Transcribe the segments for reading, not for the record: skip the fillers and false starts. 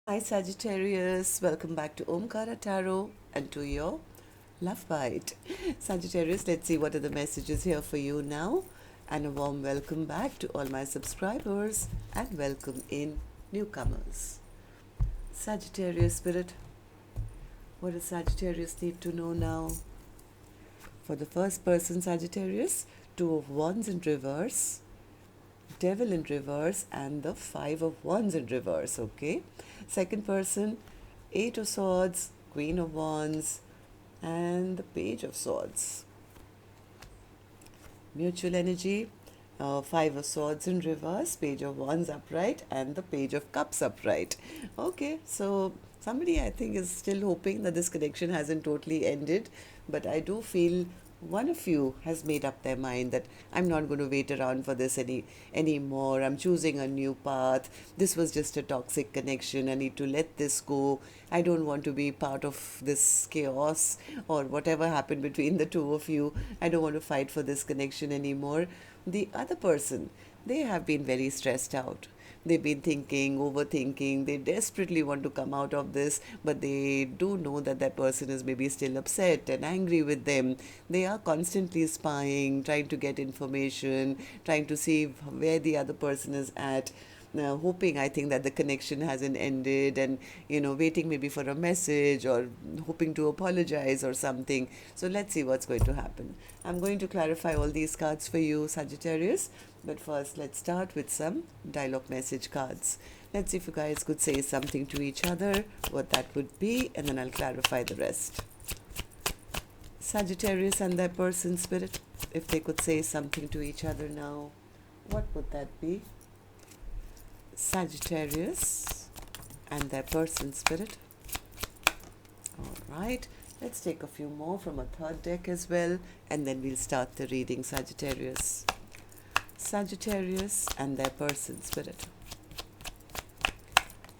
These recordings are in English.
Hi Sagittarius, welcome back to Omkaratarot and to your Love Bite. Sagittarius, let's see what are the messages here for you now. And a warm welcome back to all my subscribers and welcome in newcomers. Sagittarius Spirit, what does Sagittarius need to know now? For the first person, Sagittarius, Two of Wands in reverse, Devil in reverse, and the Five of Wands in reverse, okay? Second person, Eight of Swords, Queen of Wands, and the Page of Swords. Mutual energy, Five of Swords in reverse, Page of Wands upright, and the Page of Cups upright. Okay, so somebody I think is still hoping that this connection hasn't totally ended, but I do feel one of you has made up their mind that I'm not going to wait around for this anymore. I'm choosing a new path. This was just a toxic connection. I need to let this go. I don't want to be part of this chaos or whatever happened between the two of you. I don't want to fight for this connection anymore. The other person, they have been very stressed out. They've been thinking, overthinking. They desperately want to come out of this, but they do know that that person is maybe still upset and angry with them. They are constantly spying, trying to get information, trying to see where the other person is at. Hoping, I think, that the connection hasn't ended, and waiting maybe for a message or hoping to apologize or something. So let's see what's going to happen. I'm going to clarify all these cards for you, Sagittarius, but first let's start with some dialogue message cards. Let's see if you guys could say something to each other, what that would be, and then I'll clarify the rest. Sagittarius and their person spirit, if they could say something to each other now, what would that be? Sagittarius and their person spirit. All right, let's take a few more from a third deck as well, and then we'll start the reading. Sagittarius and their person spirit.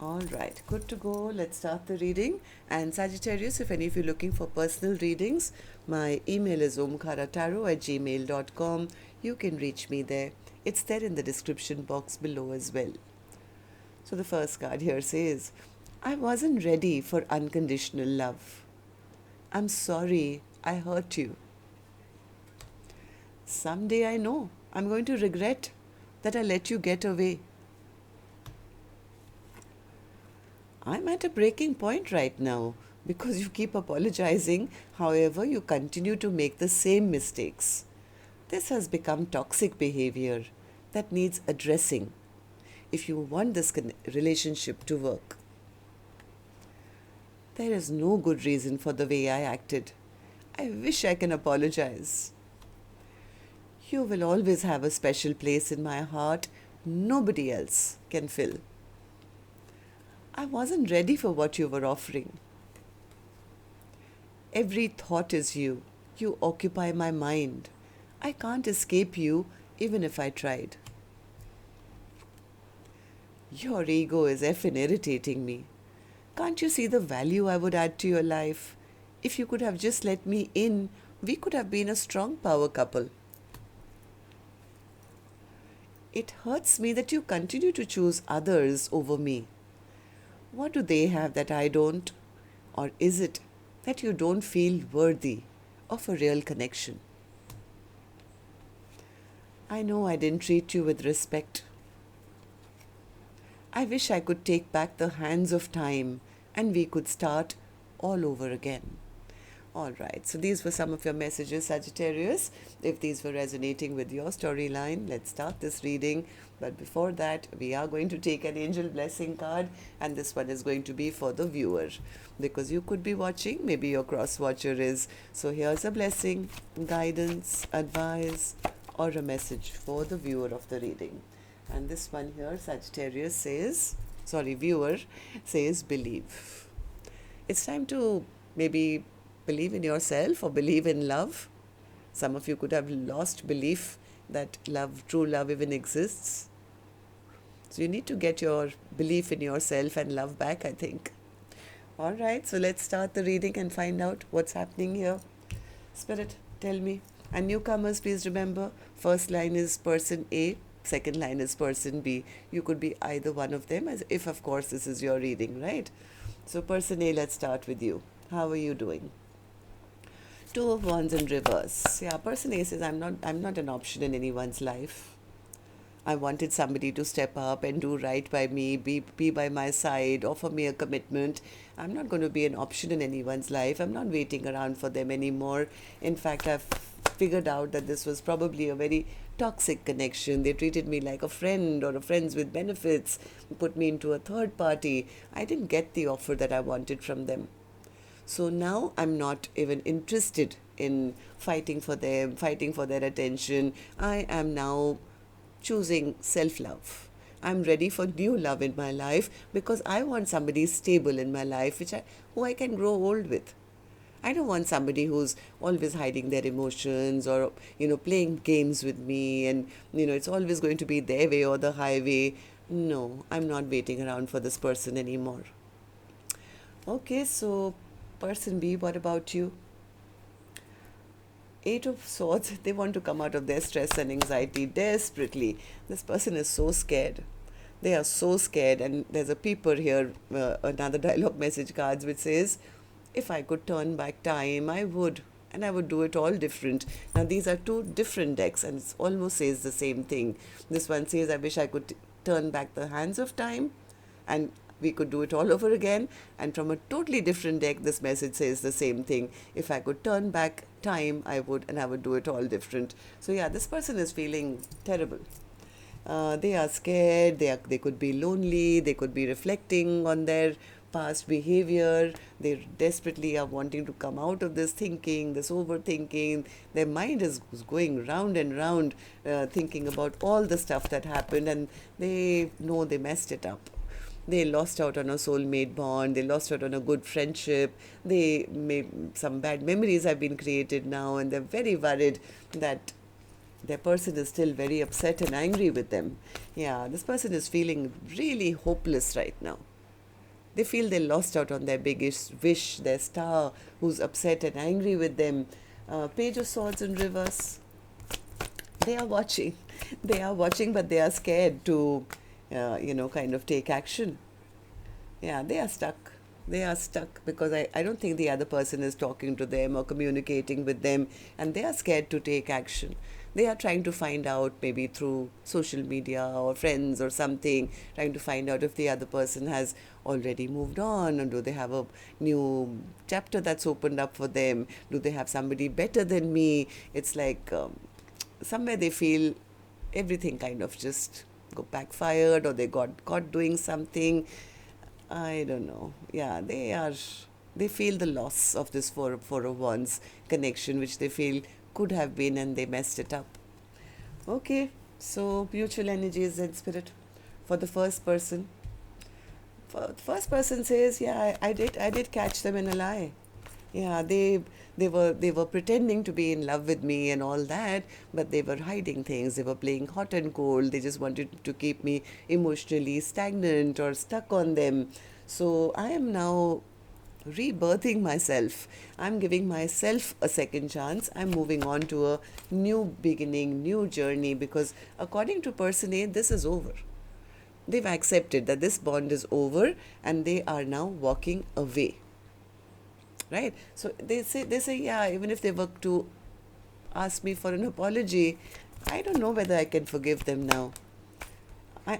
All right, good to go. Let's start the reading. And Sagittarius, if any of you are looking for personal readings, my email is omkaratarot@gmail.com. You can reach me there. It's there in the description box below as well. So the first card here says, I wasn't ready for unconditional love. I'm sorry I hurt you. Someday I know I'm going to regret that I let you get away. I'm at a breaking point right now because you keep apologizing. However, you continue to make the same mistakes. This has become toxic behavior that needs addressing if you want this relationship to work. There is no good reason for the way I acted. I wish I can apologize. You will always have a special place in my heart nobody else can fill. I wasn't ready for what you were offering. Every thought is you. You occupy my mind. I can't escape you even if I tried. Your ego is effing irritating me. Can't you see the value I would add to your life? If you could have just let me in, we could have been a strong power couple. It hurts me that you continue to choose others over me. What do they have that I don't? Or is it that you don't feel worthy of a real connection? I know I didn't treat you with respect. I wish I could take back the hands of time and we could start all over again. All right, so these were some of your messages, Sagittarius. If these were resonating with your storyline, let's start this reading. But before that, we are going to take an angel blessing card, and this one is going to be for the viewer because you could be watching, maybe your cross watcher is. So here's a blessing, guidance, advice, or a message for the viewer of the reading. And this one here, Sagittarius viewer says, believe. It's time to maybe believe in yourself or believe in love. Some of you could have lost belief that true love even exists. So you need to get your belief in yourself and love back, I think. All right, so let's start the reading and find out what's happening here. Spirit, tell me. And newcomers, please remember, first line is person A, second line is person B. You could be either one of them, as if, of course, this is your reading, right? So person A, let's start with you. How are you doing? Two of Wands in reverse. Yeah, person A says, I'm not an option in anyone's life. I wanted somebody to step up and do right by me, be by my side, offer me a commitment. I'm not going to be an option in anyone's life. I'm not waiting around for them anymore. In fact, I've figured out that this was probably a very toxic connection. They treated me like a friend or a friends with benefits, put me into a third party. I didn't get the offer that I wanted from them. So now I'm not even interested in fighting for them, fighting for their attention. I am now choosing self-love. I'm ready for new love in my life because I want somebody stable in my life who I can grow old with. I don't want somebody who's always hiding their emotions or, playing games with me and, it's always going to be their way or the highway. No, I'm not waiting around for this person anymore. Okay, so person B, what about you? Eight of Swords, they want to come out of their stress and anxiety desperately. This person is so scared. They are so scared, and there's a peeper here, another dialogue message cards, which says, if I could turn back time, I would. And I would do it all different. Now, these are two different decks, and it almost says the same thing. This one says, I wish I could turn back the hands of time, and we could do it all over again. And from a totally different deck, this message says the same thing. If I could turn back time, I would, and I would do it all different. So yeah, this person is feeling terrible. They are scared. They could be lonely. They could be reflecting on their past behavior. They desperately are wanting to come out of this thinking, this overthinking. Their mind is going round and round, thinking about all the stuff that happened, and they know they messed it up. They lost out on a soulmate bond. They lost out on a good friendship. Some bad memories have been created now, and they're very worried that their person is still very upset and angry with them. Yeah, this person is feeling really hopeless right now. They feel they lost out on their biggest wish, their star, who's upset and angry with them. Page of Swords in reverse. They are watching. They are watching, but they are scared to kind of take action. Yeah, they are stuck. They are stuck because I don't think the other person is talking to them or communicating with them, and they are scared to take action. They are trying to find out, maybe through social media or friends or something, trying to find out if the other person has already moved on, or do they have a new chapter that's opened up for them? Do they have somebody better than me? It's like somewhere they feel everything kind of just backfired, or they got caught doing something. I don't know. Yeah, they feel the loss of this four of Wands connection, which they feel could have been, and they messed it up. Okay, so mutual energies and spirit for the first person. The first person says, yeah, I did catch them in a lie. Yeah, they were pretending to be in love with me and all that, but they were hiding things. They were playing hot and cold. They just wanted to keep me emotionally stagnant or stuck on them. So I am now rebirthing myself. I'm giving myself a second chance. I'm moving on to a new beginning, new journey, because according to person A, this is over. They've accepted that this bond is over, and they are now walking away. Right? So they say, yeah, even if they were to ask me for an apology, I don't know whether I can forgive them now.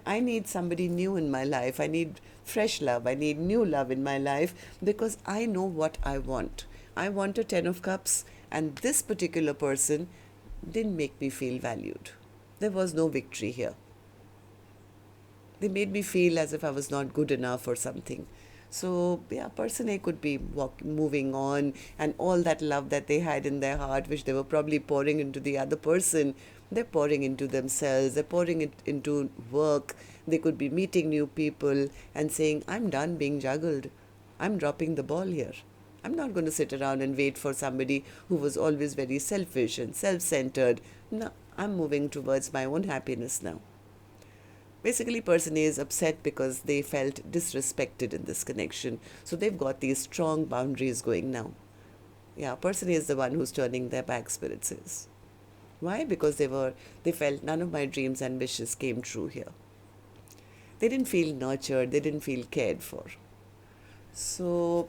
I need somebody new in my life. I need fresh love. I need new love in my life, because I know what I want. I want a 10 of Cups, and this particular person didn't make me feel valued. There was no victory here. They made me feel as if I was not good enough or something. So, yeah, person A could be moving on, and all that love that they had in their heart, which they were probably pouring into the other person, they're pouring into themselves, they're pouring it into work. They could be meeting new people and saying, I'm done being juggled. I'm dropping the ball here. I'm not going to sit around and wait for somebody who was always very selfish and self-centered. No, I'm moving towards my own happiness now. Basically, person A is upset because they felt disrespected in this connection. So they've got these strong boundaries going now. Yeah, person A is the one who's turning their back, spirit says. Why? Because they felt none of my dreams and wishes came true here. They didn't feel nurtured, they didn't feel cared for. So,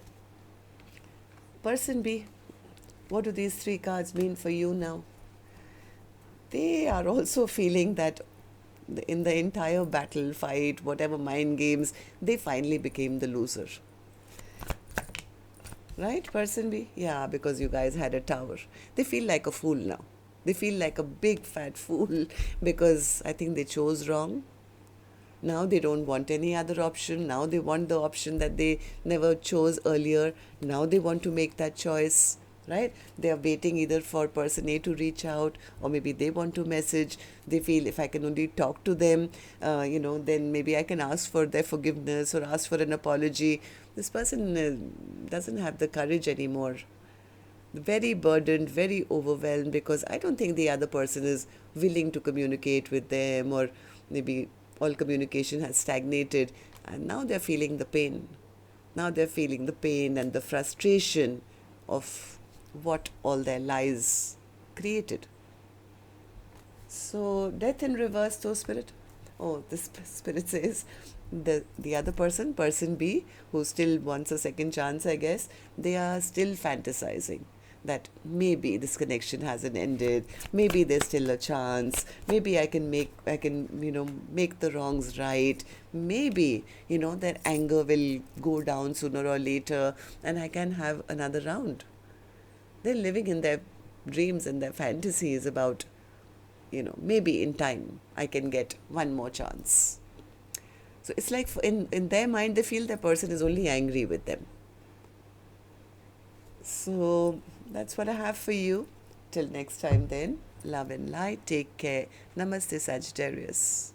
person B, what do these three cards mean for you now? They are also feeling that in the entire battle, fight, whatever mind games, they finally became the loser. Right, person B? Yeah, because you guys had a tower. They feel like a fool now. They feel like a big fat fool because I think they chose wrong. Now they don't want any other option. Now they want the option that they never chose earlier. Now they want to make that choice, right? They are waiting either for person A to reach out, or maybe they want to message. They feel if I can only talk to them, then maybe I can ask for their forgiveness or ask for an apology. This person doesn't have the courage anymore. Very burdened, very overwhelmed, because I don't think the other person is willing to communicate with them, or maybe all communication has stagnated, and now they're feeling the pain. Now they're feeling the pain and the frustration of what all their lies created. So, death in reverse, though, spirit. Oh, the spirit says the other person, person B, who still wants a second chance, I guess, they are still fantasizing that maybe this connection hasn't ended, maybe there's still a chance, maybe I can make the wrongs right, maybe their anger will go down sooner or later and I can have another round. They're living in their dreams and their fantasies about maybe in time I can get one more chance. So it's like in their mind they feel the person is only angry with them. So that's what I have for you. Till next time then, love and light. Take care. Namaste, Sagittarius.